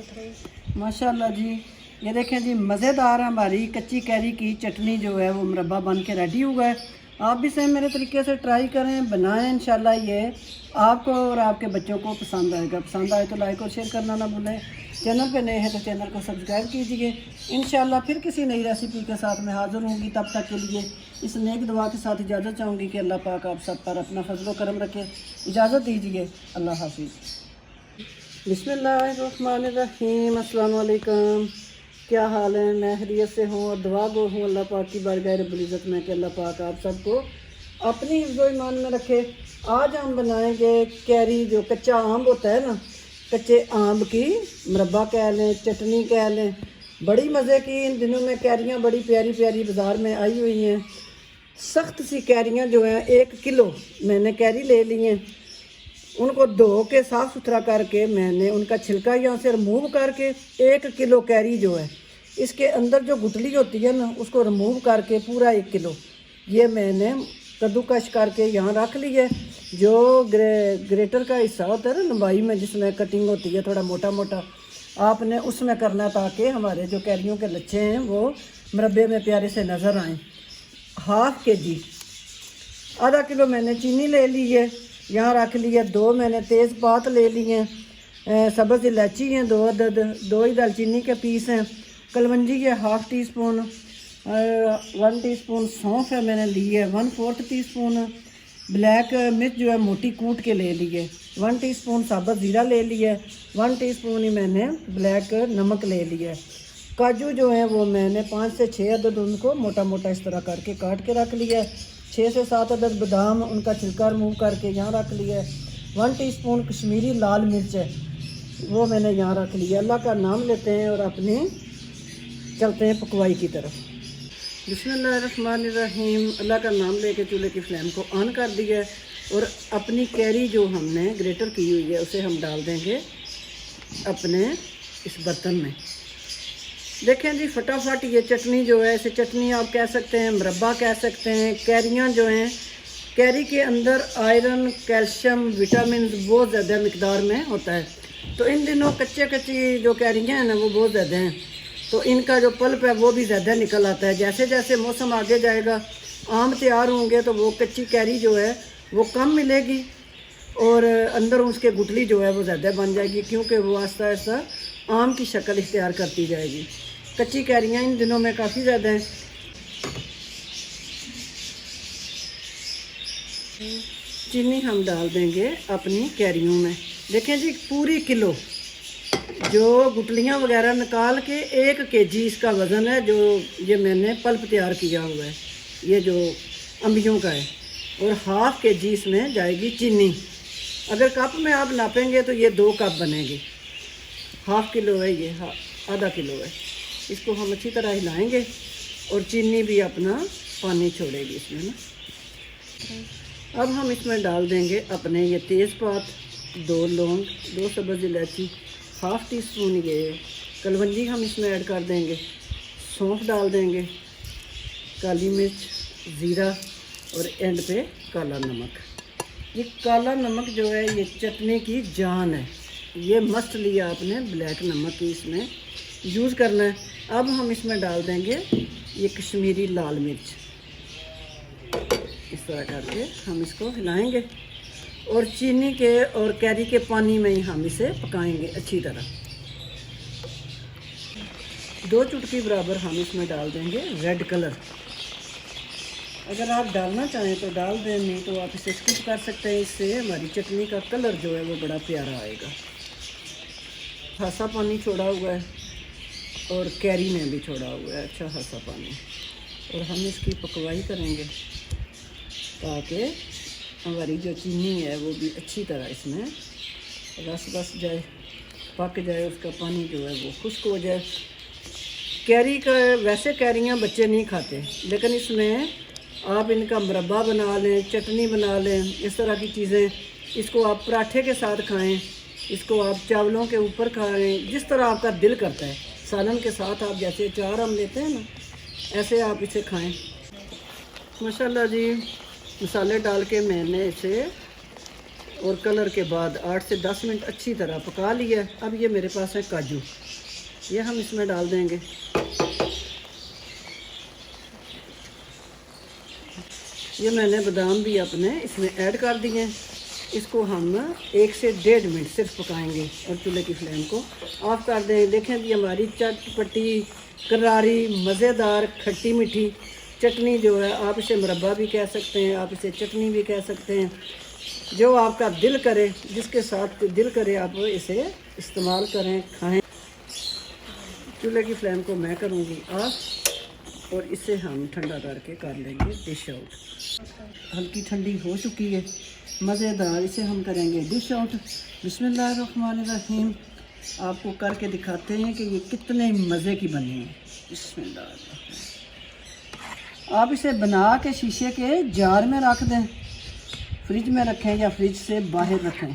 माशाल्लाह जी, ये देखें जी, मज़ेदार हमारी कच्ची कैरी की चटनी जो है वो मुरब्बा बन के रेडी हुआ है। आप भी सेम मेरे तरीके से ट्राई करें, बनाएं। इंशाल्लाह ये आपको और आपके बच्चों को पसंद आएगा। पसंद आए तो लाइक और शेयर करना ना भूलें। चैनल पे नए हैं तो चैनल को सब्सक्राइब कीजिए। इंशाल्लाह फिर किसी नई रेसिपी के साथ मैं हाज़िर होंगी। तब तक के लिए इस नेक दुआ के साथ इजाज़त चाहूँगी कि अल्लाह पाक आप सब पर अपना फजल करम रखे। इजाज़त दीजिए, अल्लाह हाफिज़। बिस्मिल्लाहिर्रहमानिर्रहीम। अस्सलाम वालेकुम। क्या हाल है? मैं खैरियत से हूँ और दुआ गो हूँ अल्लाह पाक की बारगाह रब्बुल इज़्ज़त में कि अल्लाह पाक आप सबको अपनी हिफ्ज़ो ईमान में रखे। आज हम बनाएंगे कैरी, जो कच्चा आम होता है ना, कच्चे आम की मुरब्बा कह लें, चटनी कह लें। बड़ी मज़े की इन दिनों में कैरियाँ बड़ी प्यारी प्यारी बाज़ार में आई हुई हैं। सख्त सी कैरियाँ जो हैं, 1 किलो मैंने कैरी ले ली हैं। उनको धो के साफ़ सुथरा करके मैंने उनका छिलका यहाँ से रिमूव करके 1 किलो कैरी जो है, इसके अंदर जो गुठली होती है ना, उसको रिमूव करके पूरा 1 किलो ये मैंने कद्दूकश करके यहाँ रख ली है। जो ग्रेटर का हिस्सा होता है ना लंबाई में, जिसमें कटिंग होती है थोड़ा मोटा मोटा, आपने उसमें करना ताकि हमारे जो कैरियों के लच्छे हैं वो मुरब्बे में प्यारे से नज़र आएँ। ½ kg, आधा किलो मैंने चीनी ले ली है, यहाँ रख लिया। 2 मैंने तेज़पात ले लिए हैं, सब्ज़ इलायची हैं 2 अदद, 2 ही दालचीनी के पीस हैं, कलवंजी है ½ टीस्पून, 1 टीस्पून सौंफ है मैंने ली है, 1/4 टीस्पून ब्लैक मिर्च जो है मोटी कूट के ले ली है, 1 टीस्पून साबुत ज़ीरा ले लिया है, 1 टीस्पून ही मैंने ब्लैक नमक ले लिया है। काजू जो है वो मैंने 5 से 6 अदद उनको मोटा मोटा इस तरह करके काट के रख लिया है। 6 से 7 अदद बादाम, उनका छिलका रिमूव करके यहाँ रख लिया है। 1 टीस्पून कश्मीरी लाल मिर्च है, वो मैंने यहाँ रख लिया। अल्लाह का नाम लेते हैं और अपने चलते हैं पकवाई की तरफ। बिस्मिल्लाहिर्रहमानिर्रहीम। अल्लाह का नाम लेके चूल्हे की फ्लेम को ऑन कर दिया है और अपनी कैरी जो हमने ग्रेटर की हुई है उसे हम डाल देंगे अपने इस बर्तन में। देखें जी, फटाफट ये चटनी जो है, इसे चटनी आप कह सकते हैं, मुरब्बा कह सकते हैं। कैरियाँ जो हैं, कैरी के अंदर आयरन, कैल्शियम, विटामिन बहुत ज़्यादा मकदार में होता है। तो इन दिनों कच्ची जो कैरियाँ हैं ना वो बहुत ज़्यादा हैं, तो इनका जो पल्प है वो भी ज़्यादा निकल आता है। जैसे जैसे मौसम आगे जाएगा, आम तैयार होंगे तो वो कच्ची कैरी जो है वो कम मिलेगी और अंदर उसके गुठली जो है वो ज़्यादा बन जाएगी, क्योंकि वो आहिस्ता आहिस्ता आम की शक्ल इख्तियार करती जाएगी। कच्ची कैरियाँ इन दिनों में काफ़ी ज़्यादा हैं। चीनी हम डाल देंगे अपनी कैरियों में। देखें जी, पूरी किलो जो गुठलियाँ वगैरह निकाल के 1 kg इसका वज़न है, जो ये मैंने पल्प तैयार किया हुआ है, ये जो अम्बियों का है। और ½ kg इसमें जाएगी चीनी। अगर कप में आप नापेंगे तो ये 2 कप बनेंगे। ½ किलो है ये, आधा किलो है। इसको हम अच्छी तरह हिलाएंगे और चीनी भी अपना पानी छोड़ेगी इसमें ना। अब हम इसमें डाल देंगे अपने ये तेज़पात, 2 लौंग, 2 सब्ज़ इलायची, ½ टीस्पून ये कलवंजी हम इसमें ऐड कर देंगे, सौंफ डाल देंगे, काली मिर्च, ज़ीरा और एंड पे काला नमक। ये काला नमक जो है ये चटनी की जान है, ये मस्ट लिया आपने ब्लैक नमक की इसमें यूज़ करना है। अब हम इसमें डाल देंगे ये कश्मीरी लाल मिर्च। इस तरह करके हम इसको हिलाएंगे और चीनी के और कैरी के पानी में ही हम इसे पकाएंगे अच्छी तरह। 2 चुटकी बराबर हम इसमें डाल देंगे रेड कलर। अगर आप डालना चाहें तो डाल दें, नहीं तो आप इसे स्किप कर सकते हैं। इससे हमारी चटनी का कलर जो है वो बड़ा प्यारा आएगा। खासा पानी छोड़ा हुआ है और कैरी ने भी छोड़ा हुआ है अच्छा खासा पानी, और हम इसकी पकवाई करेंगे ताकि हमारी जो चीनी है वो भी अच्छी तरह इसमें रस बस जाए, पक जाए, उसका पानी जो है वो खुश्क हो जाए। कैरी का वैसे कैरियाँ बच्चे नहीं खाते, लेकिन इसमें आप इनका मुरब्बा बना लें, चटनी बना लें, इस तरह की चीज़ें। इसको आप पराठे के साथ खाएं, इसको आप चावलों के ऊपर खाएं, जिस तरह आपका दिल करता है। सालन के साथ आप जैसे अचार हम लेते हैं ना, ऐसे आप इसे खाएं। माशाल्लाह जी, मसाले डाल के मैंने इसे और कलर के बाद 8 से 10 मिनट अच्छी तरह पका लिया। अब ये मेरे पास है काजू, ये हम इसमें डाल देंगे। ये मैंने बादाम भी अपने इसमें ऐड कर दिए। इसको हम 1 से 1.5 मिनट सिर्फ पकाएंगे और चूल्हे की फ्लेम को ऑफ कर दें। देखें जी हमारी चटपटी, करारी, मज़ेदार, खट्टी मीठी चटनी जो है, आप इसे मुरब्बा भी कह सकते हैं, आप इसे चटनी भी कह सकते हैं, जो आपका दिल करे, जिसके साथ दिल करे आप इसे इस्तेमाल करें, खाएं। चूल्हे की फ्लेम को मैं करूँगी ऑफ और इसे हम ठंडा करके कर लेंगे डिश आउट। हल्की ठंडी हो चुकी है, मज़ेदार, इसे हम करेंगे डिश आउट। बिस्मिल्लाहिर्रहमानिर्रहीम। आपको करके दिखाते हैं कि ये कितने मज़े की बनी है। बिस्मिल्लाह। आप इसे बना के शीशे के जार में रख दें, फ्रिज में रखें या फ्रिज से बाहर रखें।